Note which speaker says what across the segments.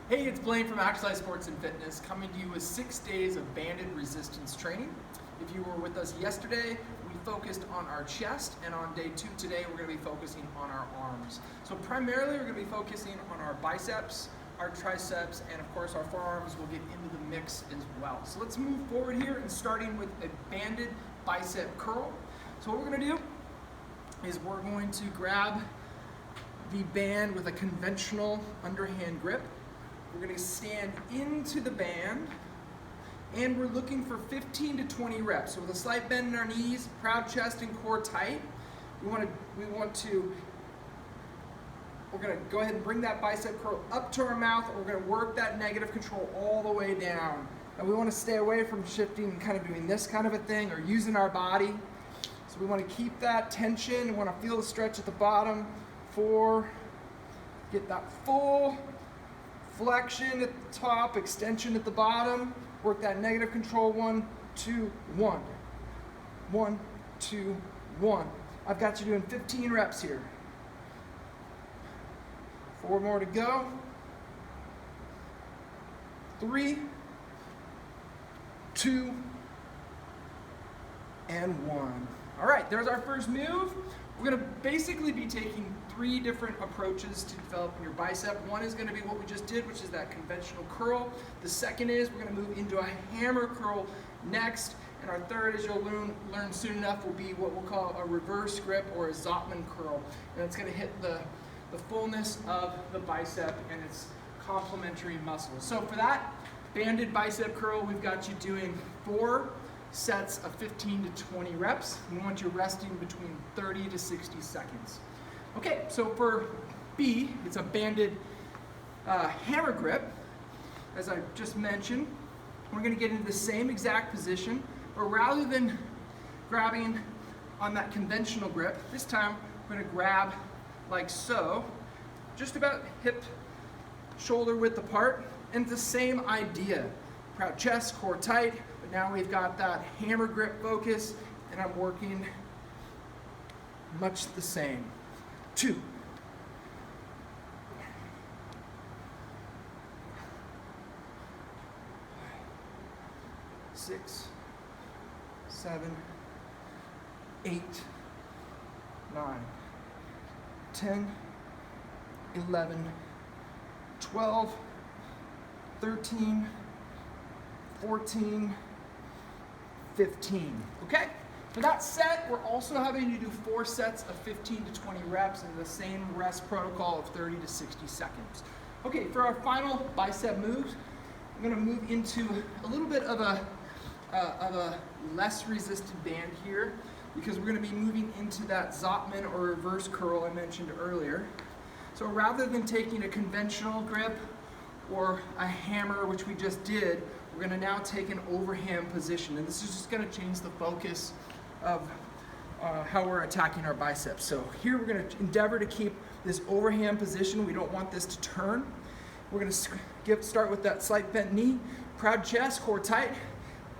Speaker 1: Hey, it's Blaine from Exercise Sports and Fitness coming to you with 6 days of banded resistance training. If you were with us yesterday, we focused on our chest, and on day 2 today, we're going to be focusing on our arms. So primarily, we're going to be focusing on our biceps, our triceps, and of course our forearms will get into the mix as well. So let's move forward here and starting with a banded bicep curl. So what we're going to do is we're going to grab the band with a conventional underhand grip. We're going to stand into the band, and we're looking for 15 to 20 reps. So with a slight bend in our knees, proud chest and core tight. We're going to go ahead and bring that bicep curl up to our mouth, and we're going to work that negative control all the way down. And we want to stay away from shifting and kind of doing this kind of a thing or using our body. So we want to keep that tension. We want to feel the stretch at the bottom. 4, get that full flexion at the top, extension at the bottom. Work that negative control. 1, 2, 1. 1, 2, 1. I've got you doing 15 reps here. 4 more to go. 3, 2, and 1. All right, there's our first move. We're going to basically be taking 3 different approaches to developing your bicep. One is going to be what we just did, which is that conventional curl. The second is we're going to move into a hammer curl next. And our third, as you'll learn soon enough, will be what we'll call a reverse grip or a Zotman curl. And it's going to hit the fullness of the bicep and its complementary muscles. So for that banded bicep curl, we've got you doing 4 sets of 15 to 20 reps. We want you resting between 30 to 60 seconds. Okay, so for B, it's a banded hammer grip. As I just mentioned, we're going to get into the same exact position, but rather than grabbing on that conventional grip, this time we're going to grab like so, just about hip shoulder width apart, and the same idea. Proud chest, core tight, but now we've got that hammer grip focus, and I'm working much the same. 2, 6, 7, 8, 9, 10, 11, 12, 13, 14, 15. Okay? For that set, we're also having you do 4 sets of 15 to 20 reps in the same rest protocol of 30 to 60 seconds. Okay, for our final bicep moves, I'm going to move into a little bit of a less resisted band here, because we're going to be moving into that Zotman or reverse curl I mentioned earlier. So rather than taking a conventional grip or a hammer, which we just did, we're going to now take an overhand position, and this is just going to change the focus of how we're attacking our biceps. So here we're going to endeavor to keep this overhand position. We don't want this to turn. We're going to start with that slight bent knee, proud chest, core tight.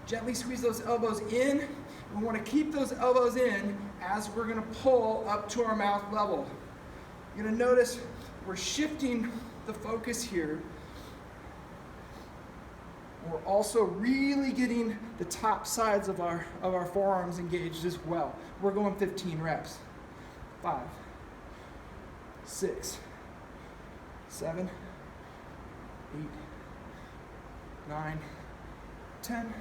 Speaker 1: Gently squeeze those elbows in. We want to keep those elbows in as we're going to pull up to our mouth level. You're going to notice we're shifting the focus here. We're also really getting the top sides of our forearms engaged as well. We're going 15 reps. 5, 6, 7, 8, 9, 10,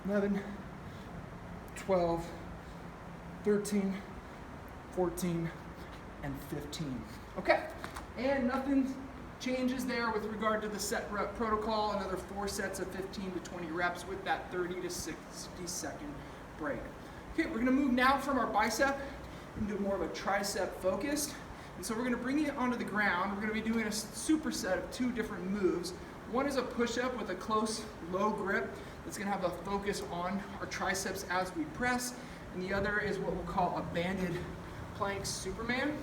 Speaker 1: 11, 12, 13, 14, and 15. Okay, and nothing changes there with regard to the set rep protocol. Another 4 sets of 15 to 20 reps with that 30 to 60 second break. Okay, we're going to move now from our bicep into more of a tricep focused. And so we're going to bring it onto the ground. We're going to be doing a superset of 2 different moves. One is a push-up with a close, low grip that's going to have a focus on our triceps as we press. And the other is what we'll call a banded plank Superman.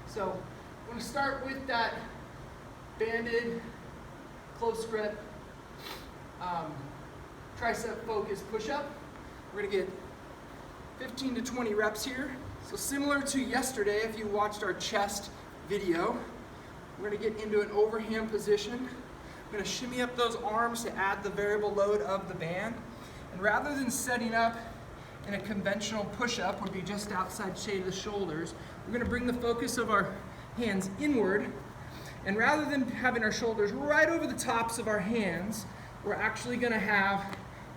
Speaker 1: So I'm going to start with that banded, close grip, tricep focused push-up. We're going to get 15 to 20 reps here. So similar to yesterday, if you watched our chest video, We're gonna get into an overhand position. I'm gonna shimmy up those arms to add the variable load of the band. And rather than setting up in a conventional push-up, would be just outside shade of the shoulders, we're gonna bring the focus of our hands inward. And rather than having our shoulders right over the tops of our hands, we're actually gonna have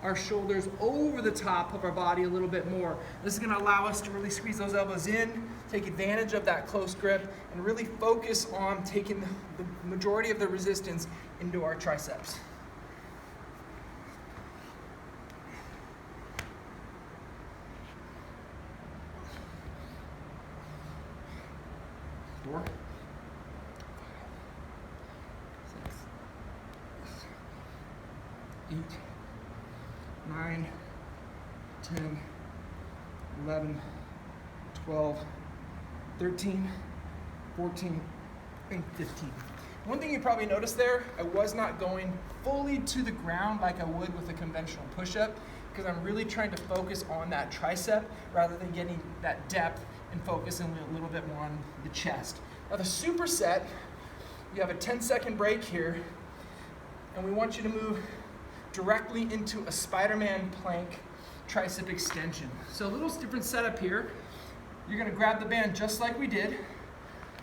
Speaker 1: our shoulders over the top of our body a little bit more. This is gonna allow us to really squeeze those elbows in, take advantage of that close grip, and really focus on taking the majority of the resistance into our triceps. 4, 5, 6, 8, 9, 10, 11, 12, 13, 14, and 15. One thing you probably noticed there, I was not going fully to the ground like I would with a conventional push-up, because I'm really trying to focus on that tricep rather than getting that depth and focusing a little bit more on the chest. Now the superset, you have a 10-second break here, and we want you to move directly into a Spiderman plank tricep extension. So a little different setup here. You're gonna grab the band just like we did,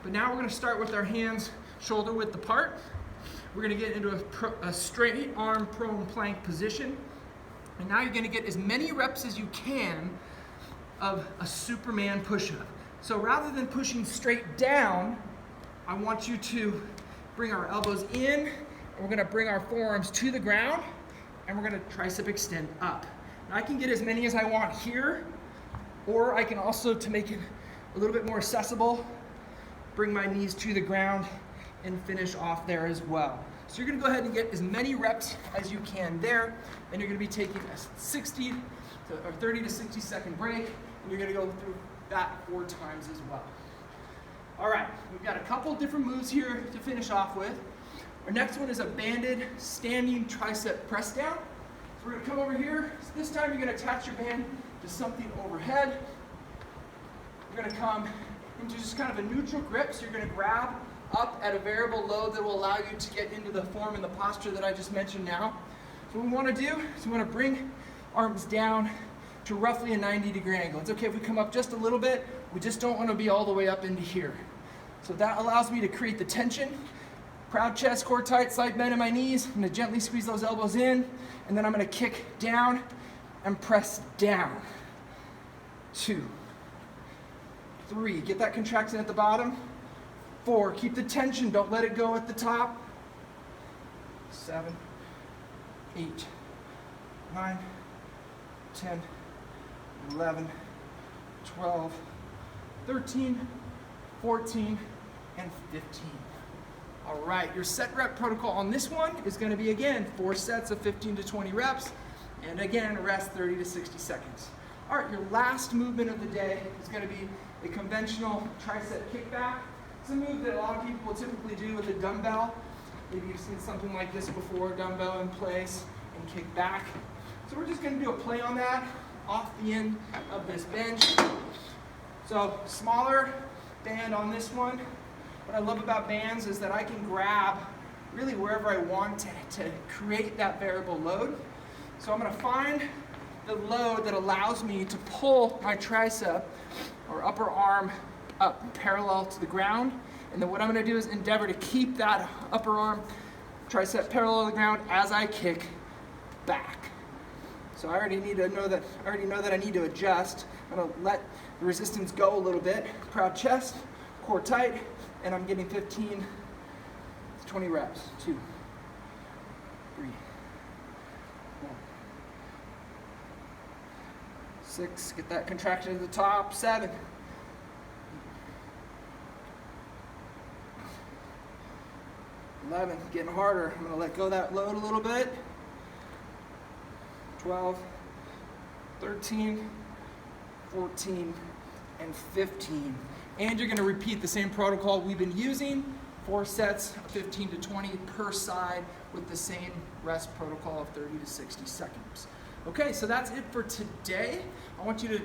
Speaker 1: but now we're gonna start with our hands shoulder width apart. We're gonna get into a straight arm prone plank position. And now you're gonna get as many reps as you can of a Superman push-up. So rather than pushing straight down, I want you to bring our elbows in, and we're gonna bring our forearms to the ground, and we're gonna tricep extend up. Now I can get as many as I want here, or I can also, to make it a little bit more accessible, bring my knees to the ground and finish off there as well. So you're gonna go ahead and get as many reps as you can there, and you're gonna be taking a 30 to 60 second break, and you're gonna go through that 4 times as well. All right, we've got a couple different moves here to finish off with. Our next one is a banded standing tricep press down. So we're gonna come over here. So this time you're gonna attach your band to something overhead. You're gonna come into just kind of a neutral grip, so you're gonna grab up at a variable load that will allow you to get into the form and the posture that I just mentioned now. So what we want to do is we want to bring arms down to roughly a 90-degree angle. It's okay if we come up just a little bit, we just don't want to be all the way up into here. So that allows me to create the tension. Proud chest, core tight, slight bend in my knees. I'm going to gently squeeze those elbows in, and then I'm going to kick down and press down. 2, 3, get that contraction at the bottom. 4, keep the tension, don't let it go at the top. 7, 8, 9, 10, 11, 12, 13, 14, and 15. All right, your set rep protocol on this one is going to be, again, 4 sets of 15 to 20 reps, and again, rest 30 to 60 seconds. All right, your last movement of the day is going to be a conventional tricep kickback. It's a move that a lot of people will typically do with a dumbbell. Maybe you've seen something like this before, dumbbell in place and kick back. So we're just going to do a play on that off the end of this bench. So smaller band on this one. What I love about bands is that I can grab really wherever I want to create that variable load. So I'm going to find the load that allows me to pull my tricep or upper arm up parallel to the ground, and then what I'm going to do is endeavor to keep that upper arm tricep parallel to the ground as I kick back. So I already know that I need to adjust. I'm going to let the resistance go a little bit. Proud chest, core tight, and I'm getting 15 to 20 reps. 2, 3, 4, 6, get that contraction at the top. 7, 11, getting harder. I'm going to let go of that load a little bit. 12, 13, 14, and 15. And you're going to repeat the same protocol we've been using, 4 sets of 15 to 20 per side with the same rest protocol of 30 to 60 seconds. Okay, so that's it for today. I want you to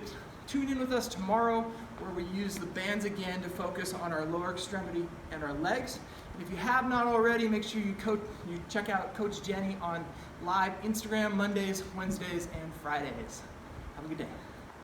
Speaker 1: tune in with us tomorrow, where we use the bands again to focus on our lower extremity and our legs. And if you have not already, make sure you check out Coach Jenny on live Instagram Mondays, Wednesdays, and Fridays. Have a good day.